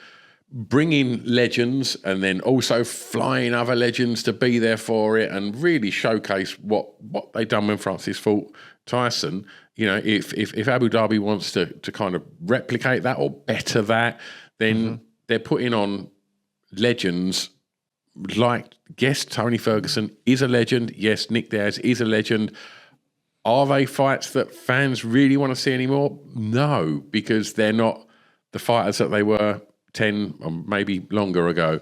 bring in legends and then also fly in other legends to be there for it and really showcase what they done when Francis fought Tyson, if Abu Dhabi wants to kind of replicate that or better that, then they're putting on legends like, yes, Tony Ferguson is a legend. Yes, Nick Diaz is a legend. Are they fights that fans really want to see anymore? No, because they're not the fighters that they were 10 or maybe longer ago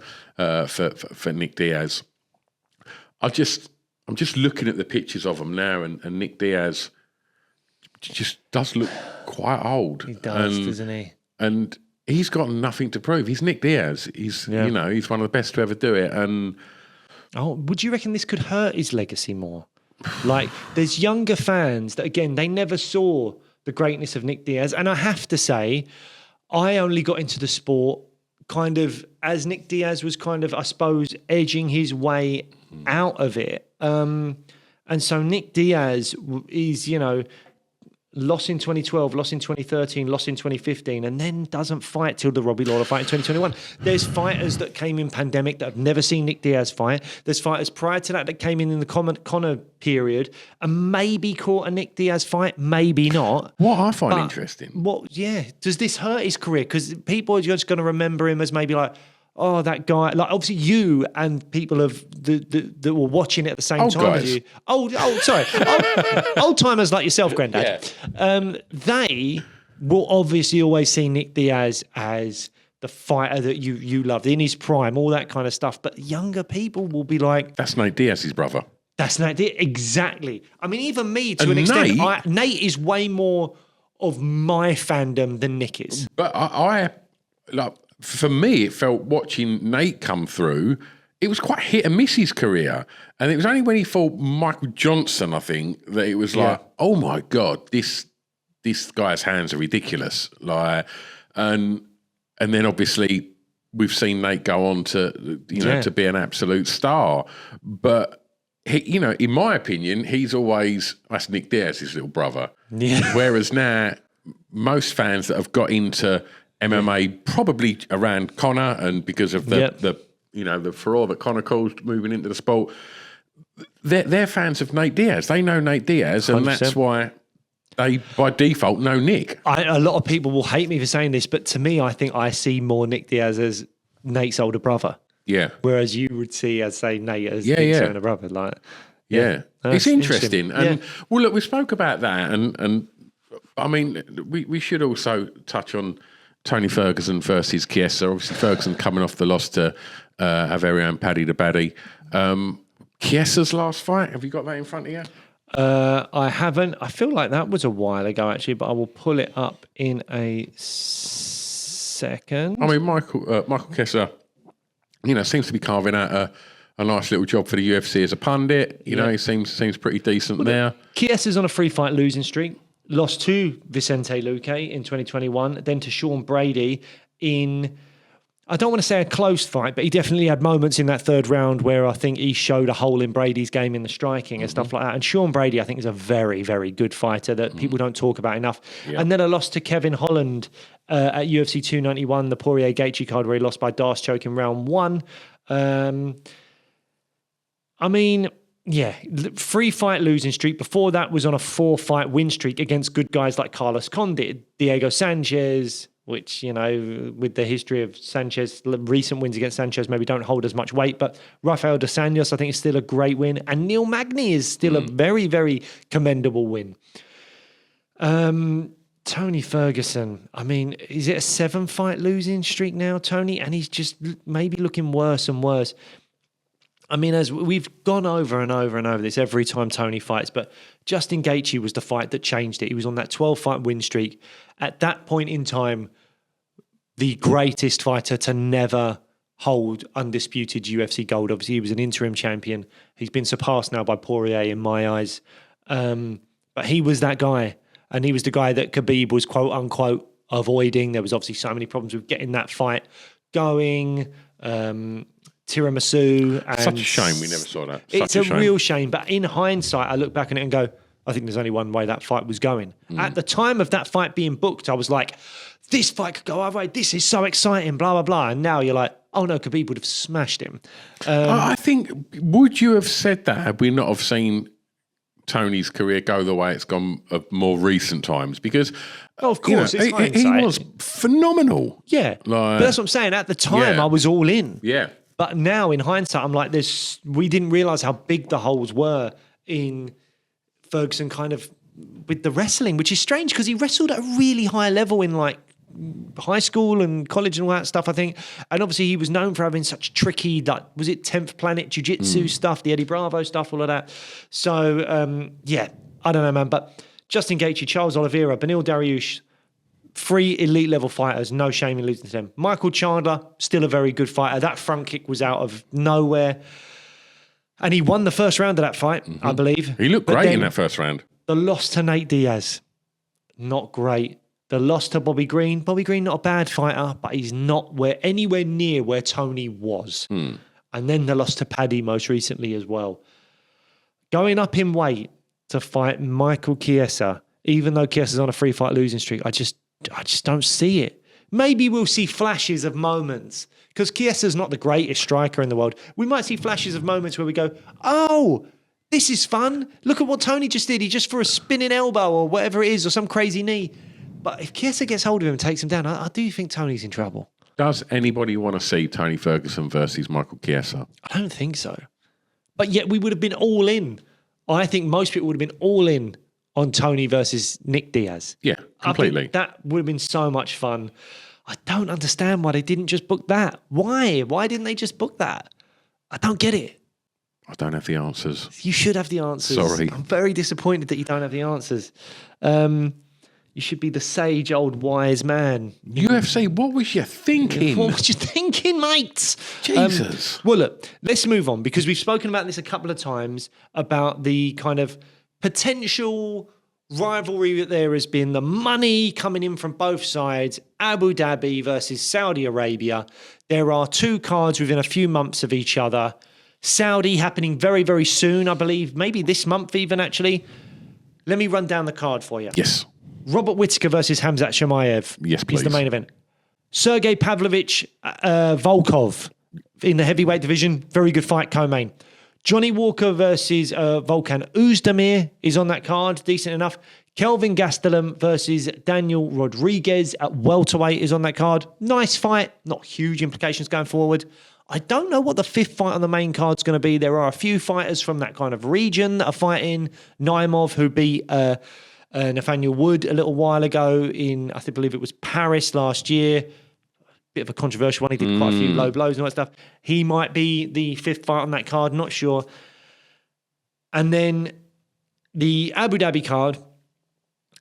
for Nick Diaz. I'm just looking at the pictures of him now, and Nick Diaz just does look quite old. He does, doesn't he? And he's got nothing to prove. He's Nick Diaz. He's he's one of the best to ever do it. And would you reckon this could hurt his legacy more? Like, there's younger fans that, again, they never saw the greatness of Nick Diaz. And I have to say, I only got into the sport kind of as Nick Diaz was kind of, I suppose, edging his way out of it. And so Nick Diaz is, lost in 2012, lost in 2013, lost in 2015, and then doesn't fight till the Robbie Lawler fight in 2021. There's fighters that came in pandemic that have never seen Nick Diaz fight. There's fighters prior to that came in the Conor period and maybe caught a Nick Diaz fight, maybe not. What I find interesting. Does this hurt his career? Because people are just going to remember him as maybe like, oh, that guy. Like, obviously you and people that were watching it at the same time as you. Old timers like yourself, Grandad. Yeah. They will obviously always see Nick Diaz as the fighter that you loved in his prime, all that kind of stuff. But younger people will be like, that's Nate Diaz's brother. That's Nate Diaz. Exactly. I mean, even me to an extent. Nate is way more of my fandom than Nick is. But for me, it felt watching Nate come through, it was quite hit and miss his career. And it was only when he fought Michael Johnson, I think, that it was like, oh my God, this guy's hands are ridiculous. Like, and then obviously we've seen Nate go on to, to be an absolute star. But he, in my opinion, that's Nick Diaz's little brother. Yeah. Whereas now, most fans that have got into MMA probably around Conor and because of the furore that Conor caused moving into the sport, they're fans of Nate Diaz. They know Nate Diaz, and 100%. That's why they by default know Nick. A lot of people will hate me for saying this, but to me, I think I see more Nick Diaz as Nate's older brother. Yeah. Whereas you would see, as say, Nate as Nick's older brother. Like, it's interesting. And well, look, we spoke about that, and I mean, we should also touch on Tony Ferguson versus Chiesa. Obviously, Ferguson coming off the loss to our very own Paddy the Baddy. Chiesa's last fight, have you got that in front of you? I haven't. I feel like that was a while ago, actually, but I will pull it up in a second. I mean, Michael Chiesa, seems to be carving out a nice little job for the UFC as a pundit. You know, he seems pretty decent there. Chiesa's on a 3-fight losing streak. Lost to Vicente Luque in 2021, then to Sean Brady in, I don't want to say a close fight, but he definitely had moments in that third round where I think he showed a hole in Brady's game in the striking and stuff like that. And Sean Brady, I think, is a very, very good fighter that people don't talk about enough. Yeah. And then a loss to Kevin Holland at UFC 291, the Poirier Gaethje card, where he lost by D'Arce choke in round 1. I mean, yeah, 3-fight losing streak. Before that was on a 4-fight win streak against good guys like Carlos Condit, Diego Sanchez, which, with the history of Sanchez, recent wins against Sanchez maybe don't hold as much weight, but Rafael dos Anjos, I think, is still a great win. And Neil Magny is still a very, very commendable win. Tony Ferguson, I mean, is it a 7-fight losing streak now, Tony? And he's just maybe looking worse and worse. I mean, as we've gone over and over and over this every time Tony fights, but Justin Gaethje was the fight that changed it. He was on that 12-fight win streak. At that point in time, the greatest fighter to never hold undisputed UFC gold. Obviously, he was an interim champion. He's been surpassed now by Poirier in my eyes. But he was that guy. And he was the guy that Khabib was, quote unquote, avoiding. There was obviously so many problems with getting that fight going. Tiramisu. And such a shame we never saw that. It's a real shame. But in hindsight, I look back on it and go, I think there's only one way that fight was going. At the time of that fight being booked, I was like, this fight could go either way. This is so exciting, blah, blah, blah. And now you're like, oh no, Khabib would have smashed him. I think, would you have said that had we not have seen Tony's career go the way it's gone of more recent times? Because, of course, he was phenomenal. Yeah, but that's what I'm saying. At the time, I was all in. Yeah. But now, in hindsight, I'm like, we didn't realise how big the holes were in Ferguson kind of with the wrestling, which is strange because he wrestled at a really high level in like high school and college and all that stuff, I think. And obviously he was known for having such tricky, like, was it 10th Planet Jiu-Jitsu stuff, the Eddie Bravo stuff, all of that. So, I don't know, man. But Justin Gaethje, Charles Oliveira, Beneil Dariush, 3 elite level fighters, no shame in losing to them. Michael Chandler, still a very good fighter. That front kick was out of nowhere. And he won the first round of that fight, I believe. He looked great in that first round. The loss to Nate Diaz, not great. The loss to Bobby Green, not a bad fighter, but he's not anywhere near where Tony was. And then the loss to Paddy most recently as well. Going up in weight to fight Michael Chiesa, even though Chiesa's on a 3-fight losing streak, I just don't see it. Maybe we'll see flashes of moments because Chiesa's not the greatest striker in the world. We might see flashes of moments where we go, oh, this is fun. Look at what Tony just did. He just threw a spinning elbow or whatever it is or some crazy knee. But if Chiesa gets hold of him and takes him down, I do think Tony's in trouble. Does anybody want to see Tony Ferguson versus Michael Chiesa? I don't think so. But yet we would have been all in. I think most people would have been all in on Tony versus Nick Diaz. Yeah, completely. That would have been so much fun. I don't understand why they didn't just book that. Why? Why didn't they just book that? I don't get it. I don't have the answers. You should have the answers. Sorry. I'm very disappointed that you don't have the answers. You should be the sage old wise man. UFC, what was you thinking? What was you thinking, mate? Jesus. Well, look, let's move on because we've spoken about this a couple of times about the kind of potential rivalry that there has been, the money coming in from both sides, Abu Dhabi versus Saudi Arabia. There are 2 cards within a few months of each other. Saudi happening very, very soon, I believe, maybe this month even, actually. Let me run down the card for you. Yes. Robert Whittaker versus Hamzat Chimaev. Yes, please. Is the main event. Sergey Pavlovich Volkov in the heavyweight division. Very good fight, co-main. Johnny Walker versus Volkan Oezdemir is on that card. Decent enough. Kelvin Gastelum versus Daniel Rodriguez at welterweight is on that card. Nice fight. Not huge implications going forward. I don't know what the 5th fight on the main card is going to be. There are a few fighters from that kind of region that are fighting. Naimov, who beat Nathaniel Wood a little while ago in, I believe it was Paris last year. Bit of a controversial one. He did quite a few low blows and all that stuff. He might be the 5th fight on that card, not sure. And then the Abu Dhabi card,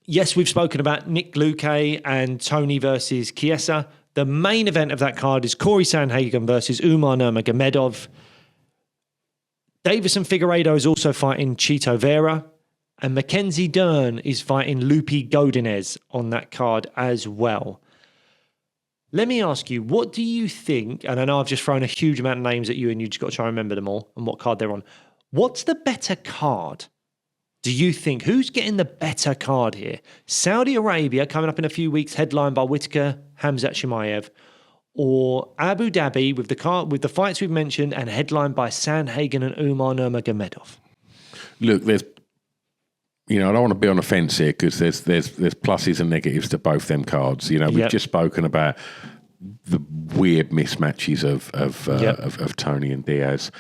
yes, we've spoken about Nick Luque and Tony versus Chiesa. The main event of that card is Corey Sandhagen versus Umar Nurmagomedov. Davison Figueiredo is also fighting Chito Vera. And Mackenzie Dern is fighting Lupi Godinez on that card as well. Let me ask you, what do you think? And I know I've just thrown a huge amount of names at you and you just got to try and remember them all and what card they're on. What's the better card? Do you think? Who's getting the better card here? Saudi Arabia coming up in a few weeks, headlined by Whittaker, Hamzat Chimaev, or Abu Dhabi with the fights we've mentioned and headlined by Sandhagen and Umar Nurmagomedov? Look, I don't want to be on the fence here because there's pluses and negatives to both them cards. We've just spoken about the weird mismatches of Tony and Diaz.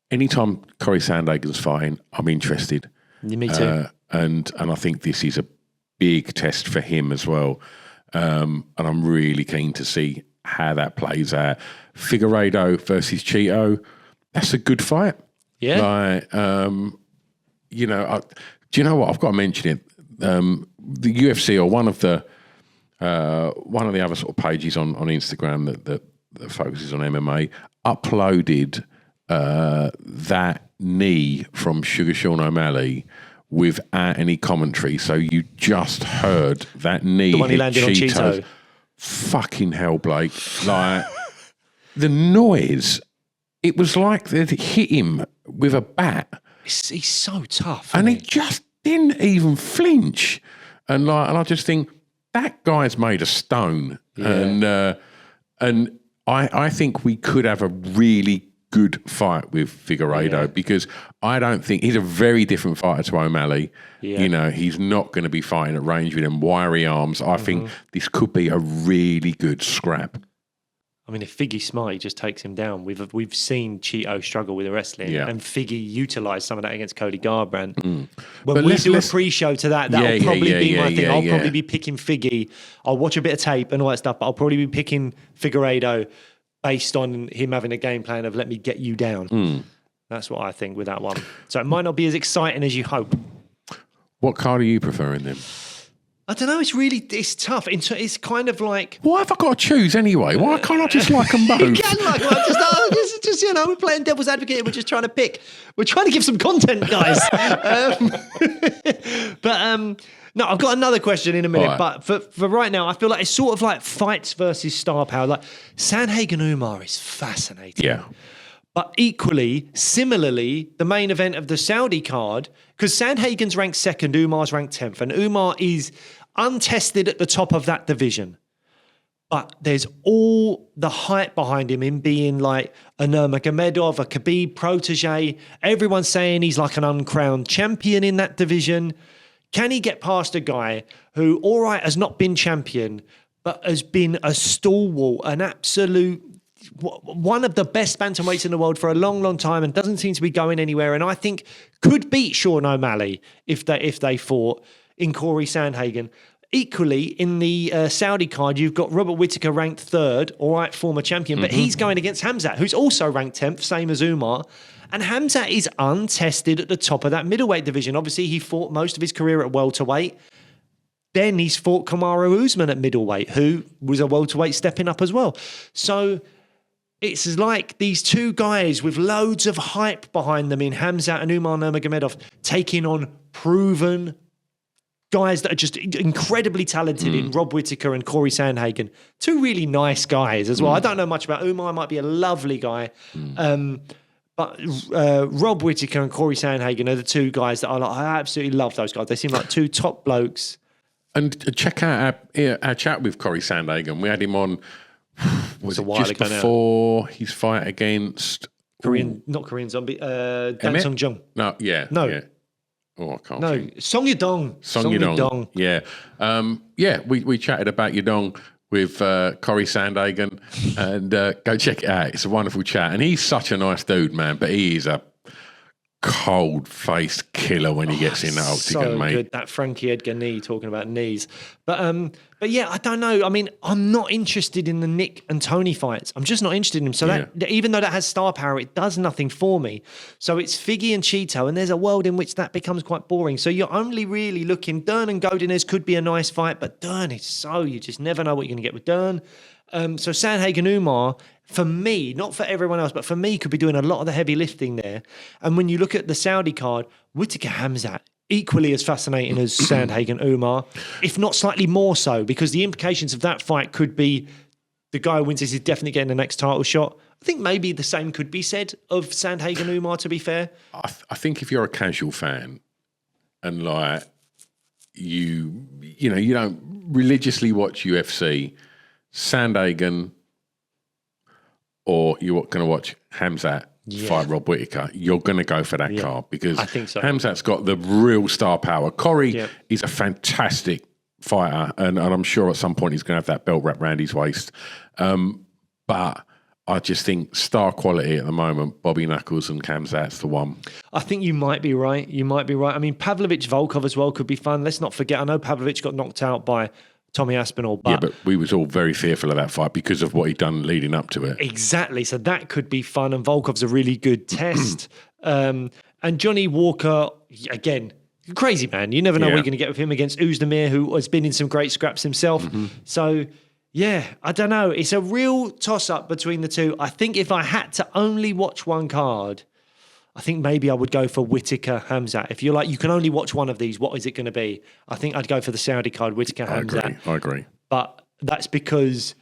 Anytime Corey Sandhagen's fighting, I'm interested. Me too. And I think this is a big test for him as well. And I'm really keen to see how that plays out. Figueiredo versus Chito, that's a good fight. Yeah. Do you know what? I've got to mention it. The UFC or one of the other sort of pages on Instagram that focuses on MMA uploaded that knee from Sugar Sean O'Malley without any commentary. So you just heard that knee. The one he landed on Chito. Fucking hell, Blake. Like, the noise, it was like they'd hit him with a bat. He's so tough. And he just didn't even flinch. And I just think that guy's made of stone. Yeah. And I think we could have a really good fight with Figueiredo because I don't think he's a very different fighter to O'Malley. Yeah. He's not going to be fighting at range with them wiry arms. I think this could be a really good scrap. I mean, if Figgy's smart, he just takes him down. We've seen Chito struggle with the wrestling, and Figgy utilised some of that against Cody Garbrandt. When we do a pre-show to that'll probably be my thing. I'll probably be picking Figgy. I'll watch a bit of tape and all that stuff, but I'll probably be picking Figueiredo based on him having a game plan of let me get you down. That's what I think with that one. So it might not be as exciting as you hope. What card are you preferring then? I don't know. It's tough. It's kind of like, why have I got to choose anyway? Why can't I just like them both? You can like them. Just we're playing devil's advocate. We're just trying to pick. We're trying to give some content, guys. No, I've got another question in a minute. Right. But for right now, I feel like it's sort of like fights versus star power. Like Sandhagen Umar is fascinating. Yeah. But equally, similarly, the main event of the Saudi card, because Sandhagen's ranked 2nd, Umar's ranked 10th, and Umar is untested at the top of that division. But there's all the hype behind him being like a Nurmagomedov, a Khabib protege. Everyone's saying he's like an uncrowned champion in that division. Can he get past a guy who, all right, has not been champion, but has been a stalwart, an absolute... one of the best bantamweights in the world for a long, long time and doesn't seem to be going anywhere. And I think could beat Sean O'Malley if they fought in Corey Sandhagen. Equally, in the Saudi card, you've got Robert Whittaker ranked 3rd, all right, former champion, but he's going against Hamzat, who's also ranked 10th, same as Umar. And Hamzat is untested at the top of that middleweight division. Obviously, he fought most of his career at welterweight. Then he's fought Kamaru Usman at middleweight, who was a welterweight stepping up as well. So... it's like these two guys with loads of hype behind them in Hamzat and Umar Nurmagomedov taking on proven guys that are just incredibly talented in Rob Whittaker and Corey Sandhagen. Two really nice guys as well. I don't know much about Umar. Might be a lovely guy. But Rob Whittaker and Corey Sandhagen are the two guys that I absolutely love those guys. They seem like two top blokes. And check out our chat with Corey Sandhagen. We had him on... was it just before his fight against not Korean Zombie, Dan Song Jung? No. Yeah. Oh, I can't. No, Song Yudong. Song Yudong. Yeah. We chatted about Yudong with Corey Sandhagen, and go check it out. It's a wonderful chat, and he's such a nice dude, man. But he is a cold-faced killer when he gets in that octagon, so mate. good, that Frankie Edgar knee, talking about knees. But yeah, I don't know. I mean, I'm not interested in the Nick and Tony fights. I'm just not interested in them. So that even though that has star power, it does nothing for me. So it's Figgy and Cheeto, and there's a world in which that becomes quite boring. So you're only really looking, Dern and Godinez could be a nice fight, but Dern is so, you just never know what you're going to get with Dern. So Sandhagen Umar, for me, not for everyone else, but for me, could be doing a lot of the heavy lifting there. And when you look at the Saudi card, Whittaker Hamzat, equally as fascinating as Sandhagen Umar, if not slightly more so, because the implications of that fight could be the guy who wins this is definitely getting the next title shot. I think maybe the same could be said of Sandhagen Umar, to be fair. I think if you're a casual fan and like you don't religiously watch UFC, Sandhagen, or you're going to watch Hamzat fight Rob Whittaker, you're going to go for that card because I think so. Hamzat's got the real star power. Corey is a fantastic fighter, and I'm sure at some point he's going to have that belt wrapped around his waist. But I just think star quality at the moment, Bobby Knuckles and Hamzat's the one. I think you might be right. You might be right. I mean, Pavlovich Volkov as well could be fun. Let's not forget, I know Pavlovich got knocked out by Tommy Aspinall. But we was all very fearful of that fight because of what he'd done leading up to it. Exactly. So that could be fun. And Volkov's a really good test. And Johnny Walker, again, crazy man. You never know what you're going to get with him against Uzdemir, who has been in some great scraps himself. So, yeah, I don't know. It's a real toss-up between the two. I think if I had to only watch one card, I think maybe I would go for Whittaker Hamzat. If you're like, you can only watch one of these, what is it going to be? I think I'd go for the Saudi card, Whittaker Hamzat. I agree. But that's because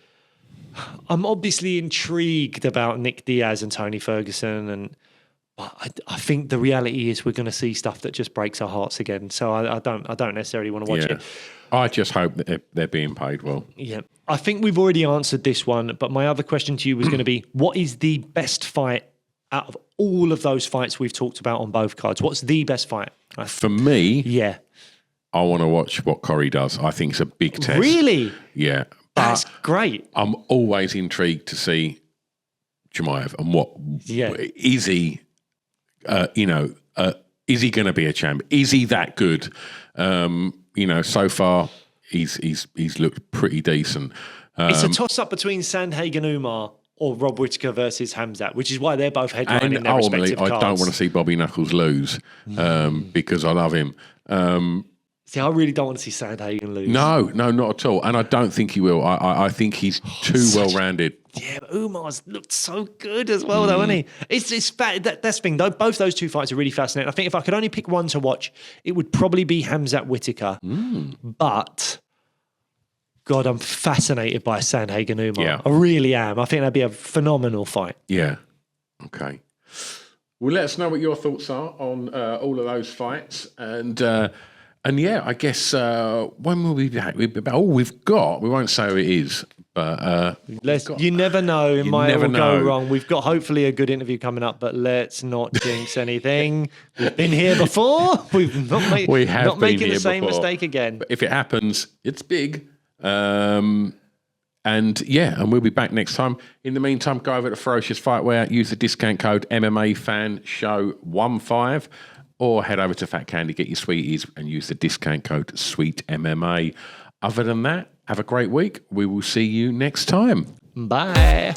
I'm obviously intrigued about Nick Diaz and Tony Ferguson, but I think the reality is we're going to see stuff that just breaks our hearts again. So I don't necessarily want to watch it. I just hope that they're being paid well. Yeah. I think we've already answered this one, but my other question to you was going to be, what is the best fight out of all of those fights we've talked about on both cards? What's the best fight? For me, yeah, I want to watch what Corey does. I think it's a big test. Really? Yeah. That's great. I'm always intrigued to see Chimaev and what is he, is he going to be a champ? Is he that good? So far he's looked pretty decent. It's a toss-up between Sandhagen Umar or Rob Whittaker versus Hamzat, which is why they're both headlining their respective cards. I don't want to see Bobby Knuckles lose because I love him. See, I really don't want to see Sandhagen lose. No, not at all. And I don't think he will. I think he's too well-rounded. Yeah, but Umar's looked so good as well, though, hasn't he? That's the thing. Both those two fights are really fascinating. I think if I could only pick one to watch, it would probably be Hamzat Whittaker. But God, I'm fascinated by Sandhagen Umar. Yeah. I really am. I think that'd be a phenomenal fight. Yeah. Okay. Well, let us know what your thoughts are on all of those fights. And yeah, I guess when will we be back? We won't say who it is, but you never know. It might all go wrong. We've got hopefully a good interview coming up, but let's not jinx anything. We've been here before. We've not made, we have not been making here the same before. mistake again. But if it happens, it's big. And we'll be back next time. In the meantime, go over to Ferocious Fightwear, use the discount code MMA Fan Show 15, or head over to Fat Candy, get your sweeties, and use the discount code SweetMMA. Other than that, have a great week. We will see you next time. Bye.